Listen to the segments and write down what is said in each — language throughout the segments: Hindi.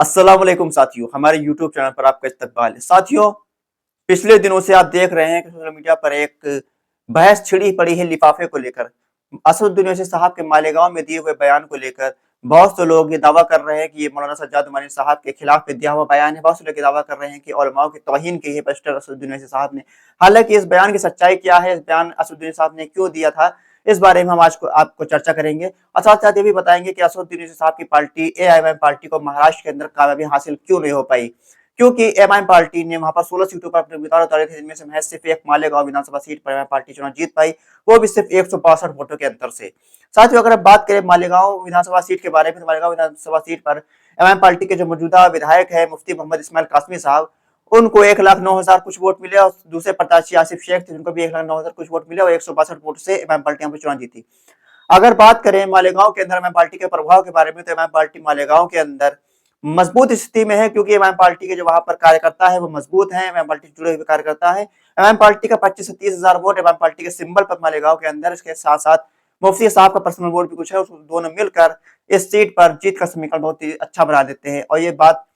अस्सलाम वालेकुम साथियों, हमारे यूट्यूब चैनल पर आपका इस्तकबाल है। साथियों, पिछले दिनों से आप देख रहे हैं कि सोशल मीडिया पर एक बहस छिड़ी पड़ी है लिफाफे को लेकर। असदुद्दीन ओवैसी साहब के मालेगांव में दिए हुए बयान को लेकर बहुत से लोग ये दावा कर रहे हैं कि ये मौलाना सज्जाद उमरी साहब के खिलाफ में दिया हुआ बयान है। बहुत से लोग ये दावा कर रहे हैं कि उलमाओं की तौहीन की है बैरिस्टर असदुद्दीन ओवैसी साहब ने। हालांकि इस बयान की सच्चाई क्या है, इस बयान असदुद्दीन साहब ने क्यों दिया था, इस बारे में हम आज को आपको चर्चा करेंगे और साथ साथ ये भी बताएंगे कि असदुद्दीन ओवैसी साहब की पार्टी एआईएमआईएम पार्टी को महाराष्ट्र के अंदर कामयाबी हासिल क्यों नहीं हो पाई, क्योंकि एमआईएम पार्टी ने वहां पर 16 सीटों पर अपने उम्मीदवार उतारे थे, जिनमें से महज सिर्फ एक मालेगांव विधानसभा सीट पर एमआईएम पार्टी चुनाव जीत पाई, वो भी सिर्फ 162 वोटों के अंतर से। साथियों, अगर हम बात करें मालेगांव विधानसभा सीट के बारे में, तो मालेगांव विधानसभा सीट पर एमआईएम पार्टी के जो मौजूदा विधायक है मुफ्ती मोहम्मद इस्माइल कासमी साहब, उनको 1,09,000 कुछ वोट मिले और दूसरे प्रत्याशी आसिफ शेख थे, उनको भी 1,09,000 कुछ वोट मिले और 162 वोट से एमआईएम पार्टी यहाँ पर चुनाव जीती। अगर बात करें मालेगांव के अंदर एमआईएम पार्टी के प्रभाव के बारे में, तो एमआईएम पार्टी मालेगांव के अंदर मजबूत स्थिति में है, क्योंकि एमआईएम पार्टी के जो वहां पर कार्यकर्ता है वो मजबूत है, एमआईएम पार्टी से जुड़े हुए कार्यकर्ता है। एमआईएम पार्टी का 25 से 30,000 वोट एमआईएम पार्टी के सिंबल पर मालेगांव के अंदर, इसके साथ साथ मुफ्ती साहब का पर्सनल वोट भी कुछ है, दोनों मिलकर इस सीट पर जीत का समीकरण बहुत ही अच्छा बना देते हैं। और ये बात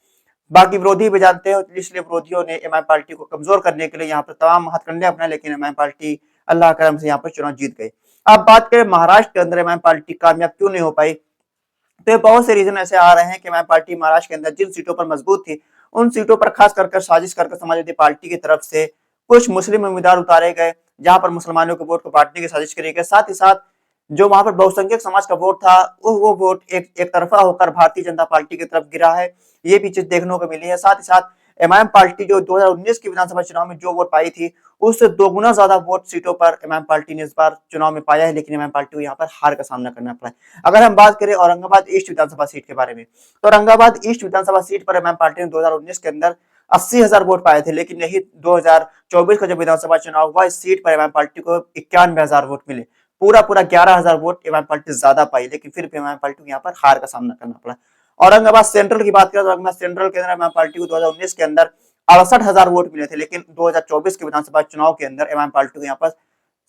बाकी विरोधी भी जानते हैं, इसलिए विरोधियों ने एमआईएम पार्टी को कमजोर करने के लिए यहाँ पर तमाम हथकंडे अपनाए, लेकिन एमआईएम पार्टी अल्लाह करम से यहाँ पर चुनाव जीत गई। अब बात करें महाराष्ट्र के अंदर एमआईएम पार्टी कामयाब क्यों नहीं हो पाई, तो ये बहुत से रीजन ऐसे आ रहे हैं कि एमआईएम पार्टी महाराष्ट्र के अंदर जिन सीटों पर मजबूत थी, उन सीटों पर खास कर साजिश कर समाजवादी पार्टी की तरफ से कुछ मुस्लिम उम्मीदवार उतारे गए, जहां पर मुसलमानों के वोट को बांटने की साजिश करी गई। साथ ही साथ जो वहां पर बहुसंख्यक समाज का वोट था, वो वोट एक तरफा होकर भारतीय जनता पार्टी की तरफ गिरा है, ये भी चीज देखने को मिली है। साथ ही साथ एमआईएम पार्टी जो 2019 के विधानसभा चुनाव में जो वोट पाई थी, उससे दोगुना ज्यादा वोट सीटों पर एमआईएम पार्टी ने इस बार चुनाव में पाया है, लेकिन एमआईएम पार्टी को यहाँ पर हार का सामना करना पड़ा है। अगर हम बात करें औरंगाबाद ईस्ट विधानसभा सीट के बारे में, तो औरंगाबाद ईस्ट विधानसभा सीट पर एमआईएम पार्टी ने 2019 के अंदर 80,000 वोट पाए थे, लेकिन यही 2024 का जो विधानसभा चुनाव हुआ, इस सीट पर एमआईएम पार्टी को 91,000 वोट मिले। पूरा पूरा 11,000 वोट एमआईएम पार्टी ज्यादा पाई, लेकिन फिर भी एमआईएम पार्टी को यहाँ पर हार का सामना करना पड़ा। औरंगाबाद सेंट्रल की बात करें तो औरंगाबाद सेंट्रल के अंदर एमआईएम पार्टी को 2019 के अंदर 68,000 वोट मिले थे, लेकिन 2024 के विधानसभा चुनाव के अंदर एमआईएम पार्टी को यहाँ पर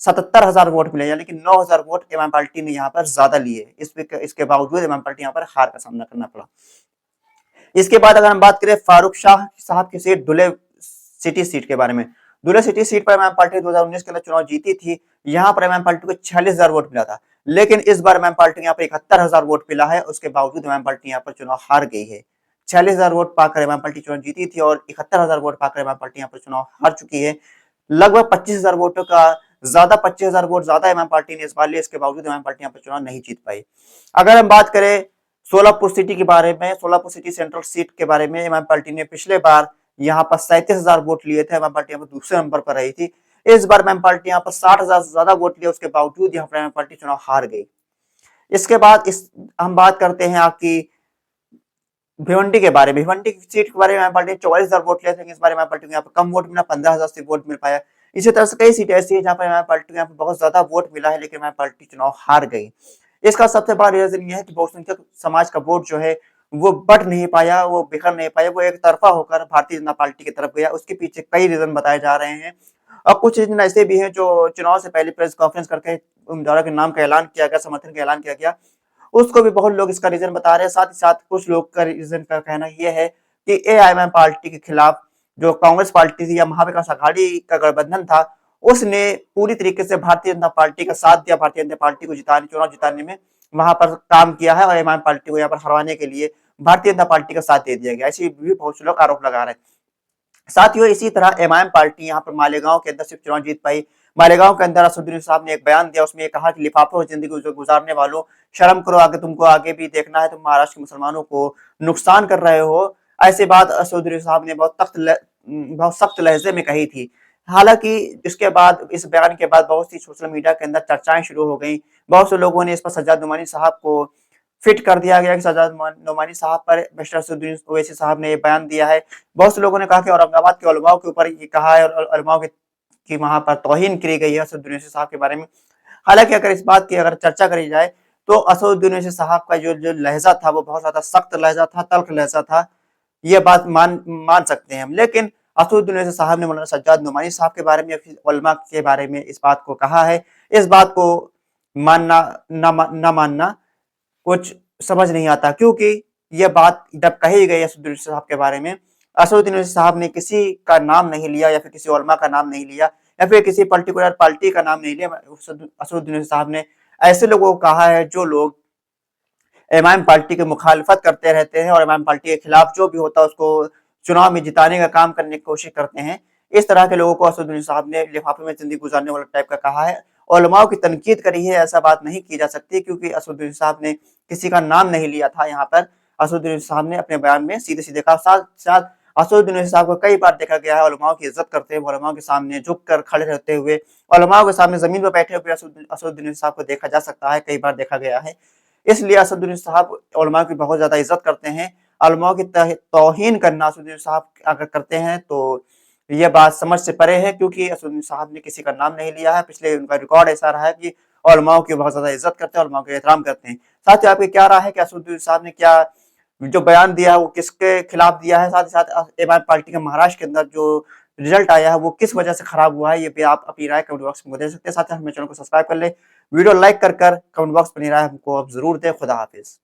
77,000 वोट मिले, यानी कि 9,000 वोट एमआईएम पार्टी ने यहाँ पर ज्यादा लिए। इसके बावजूद एमआईएम पार्टी यहाँ पर हार का सामना करना पड़ा। इसके बाद अगर हम बात करें फारूक शाह साहब की सीट धुले सिटी सीट के बारे में, धुले सिटी सीट पर एमआईएम पार्टी 2019 के अंदर चुनाव जीती थी। यहाँ पर एमआईएम पार्टी को 46,000 वोट मिला था, लेकिन इस बार एमआईएम पार्टी को यहाँ पर 71,000 वोट मिला है, उसके बावजूद एमआईएम पार्टी यहाँ पर चुनाव हार गई है। 46,000 वोट पाकर एमआईएम पार्टी चुनाव जीती थी और 71,000 वोट पाकर एमआईएम पार्टी यहाँ पर चुनाव हार चुकी है। लगभग 25,000 वोटों का ज्यादा 25,000 वोट ज्यादा एमआईएम पार्टी ने इस बार लिए, इसके बावजूद एमआईएम पार्टी यहाँ पर चुनाव नहीं जीत पाई। अगर हम बात करें सोलापुर सिटी के बारे में, सोलापुर सिटी सेंट्रल सीट के बारे में, एमआईएम पार्टी ने पिछले बार यहाँ पर 37,000 वोट लिए थे, एमआईएम पार्टी यहाँ पर दूसरे नंबर पर रही थी। इस बार एमआईएम पार्टी यहाँ पर 60,000 से ज्यादा वोट लिए, उसके बावजूद यहाँ पर एमआईएम पार्टी चुनाव हार गई। इसके बाद हम बात करते हैं आपकी भिवंडी के बारे में। भिवंडी की सीट के बारे में एमआईएम पार्टी ने 44,000 वोट लिए थे, इस बार एमआईएम पार्टी को यहाँ पर कम वोट मिला, 15,000 से वोट मिल पाया। इसी तरह से कई सीटें ऐसी है जहाँ पर एमआईएम पार्टी को यहाँ पर बहुत ज्यादा वोट मिला है, लेकिन एमआईएम पार्टी चुनाव हार गई। इसका सबसे बड़ा रीजन यह है कि बहुसंख्यक समाज का वोट जो है वो बट नहीं पाया, वो बिखर नहीं पाया, वो एक तरफा होकर भारतीय जनता पार्टी की तरफ गया। उसके पीछे कई रीजन बताए जा रहे हैं और कुछ रीजन ऐसे भी हैं जो चुनाव से पहले प्रेस कॉन्फ्रेंस करके उम्मीदवारों के नाम का ऐलान किया गया, समर्थन का ऐलान किया गया, उसको भी बहुत लोग इसका रीजन बता रहे हैं। साथ ही साथ कुछ लोग का रीजन का कहना यह है कि एआईएमआईएम पार्टी के खिलाफ जो कांग्रेस पार्टी थी या महाविकास आघाड़ी का गठबंधन था, उसने पूरी तरीके से भारतीय जनता पार्टी का साथ दिया, भारतीय जनता पार्टी को चुनाव जिताने में वहां पर काम किया है और एमआईएम पार्टी को यहाँ पर हरवाने के लिए भारतीय जनता पार्टी का साथ दे दिया गया, ऐसे भी बहुत से लोग आरोप लगा रहे हैं। साथियों, इसी तरह एमआईएम पार्टी यहाँ पर मालेगांव के अंदर सिर्फ चुनाव जीत पाई। मालेगांव के अंदर असदुद्दीन साहब ने एक बयान दिया, उसमें कहा कि लिफाफों की जिंदगी गुजारने वालों, शर्म करो, आगे तुमको आगे भी देखना है, तुम महाराष्ट्र के मुसलमानों को नुकसान कर रहे हो। ऐसी बात असदुद्दीन साहब ने बहुत सख्त लहजे में कही थी। हालांकि इसके बाद, इस बयान के बाद बहुत सी सोशल मीडिया के अंदर चर्चाएं शुरू हो गई। बहुत से लोगों ने इस पर सज्जाद नोमानी साहब को फिट कर दिया गया कि सज्जाद नोमानी साहब पर बैरिस्टर असदुद्दीन ओवैसी साहब ने ये बयान दिया है। बहुत से लोगों ने कहा कि औरंगाबाद के उलमाओं के ऊपर ये कहा है और उलमाओं की वहां पर तौहीन की गई है असदुद्दीन ओवैसी साहब के बारे में। हालांकि अगर इस बात की अगर चर्चा करी जाए, तो असदुद्दीन ओवैसी साहब का जो जो लहजा था वो बहुत ज्यादा सख्त लहजा था, तल्ख लहजा था, ये बात मान सकते हैं हम। लेकिन असदुद्दीन ओवैसी साहब ने मौलाना सज्जाद नोमानी साहब के बारे में या फिर उलमा के बारे में इस बात को कहा है, इस बात को मानना ना मानना कुछ समझ नहीं आता, क्योंकि ये बात जब कही गई असदुद्दीन ओवैसी साहब के बारे में, असदुद्दीन ओवैसी साहब ने किसी का नाम नहीं लिया या फिर किसी उलमा का नाम नहीं लिया या फिर किसी पर्टिकुलर पार्टी का नाम नहीं लिया। असदुद्दीन ओवैसी साहब ने ऐसे लोगों को कहा है जो लोग इमाम पार्टी की मुखालफत करते रहते हैं और इमाम पार्टी के खिलाफ जो भी होता है उसको चुनाव में जिताने का काम करने की कोशिश करते हैं। इस तरह के लोगों को असदुद्दीन साहब ने लिफाफे में जिंदगी गुजारने वाला टाइप का कहा है। उलमाओं की तनकीद करी है, ऐसा बात नहीं की जा सकती क्योंकि असदुद्दीन साहब ने किसी का नाम नहीं लिया था। यहाँ पर असदुद्दीन साहब ने अपने बयान में सीधे सीधे कहा। साथ साथ असदुद्दीन साहब को कई बार देखा गया है उलमाओं की इज्जत करते हुए, उलमाओं के सामने झुक कर खड़े रहते हुए, उलमाओं के सामने जमीन पर बैठे हुए असदुद्दीन साहब को देखा जा सकता है, कई बार देखा गया है। इसलिए असदुद्दीन साहब उलमा की बहुत ज्यादा इज्जत करते हैं। उलमा की तौहीन करना असदुद्दीन साहब अगर करते हैं तो यह बात समझ से परे है, क्योंकि असदुद्दीन साहब ने किसी का नाम नहीं लिया है। पिछले उनका रिकॉर्ड ऐसा रहा है कि उलमाओं की बहुत ज्यादा इज्जत करते हैं, उलमाओं का एहतराम करते हैं। साथ ही आपकी क्या राय है कि असदुद्दीन साहब ने क्या जो बयान दिया है वो किसके खिलाफ दिया है? साथ ही साथ एम पार्टी के महाराष्ट्र के अंदर जो रिजल्ट आया है वो किस वजह से खराब हुआ है? ये भी आप अपनी राय कमेंट बॉक्स में दे सकते हैं। साथ ही हमें चैनल को सब्सक्राइब कर ले, वीडियो लाइक कर कमेंट बॉक्स में अपनी राय हमको आप जरूर दें। खुदा हाफिज।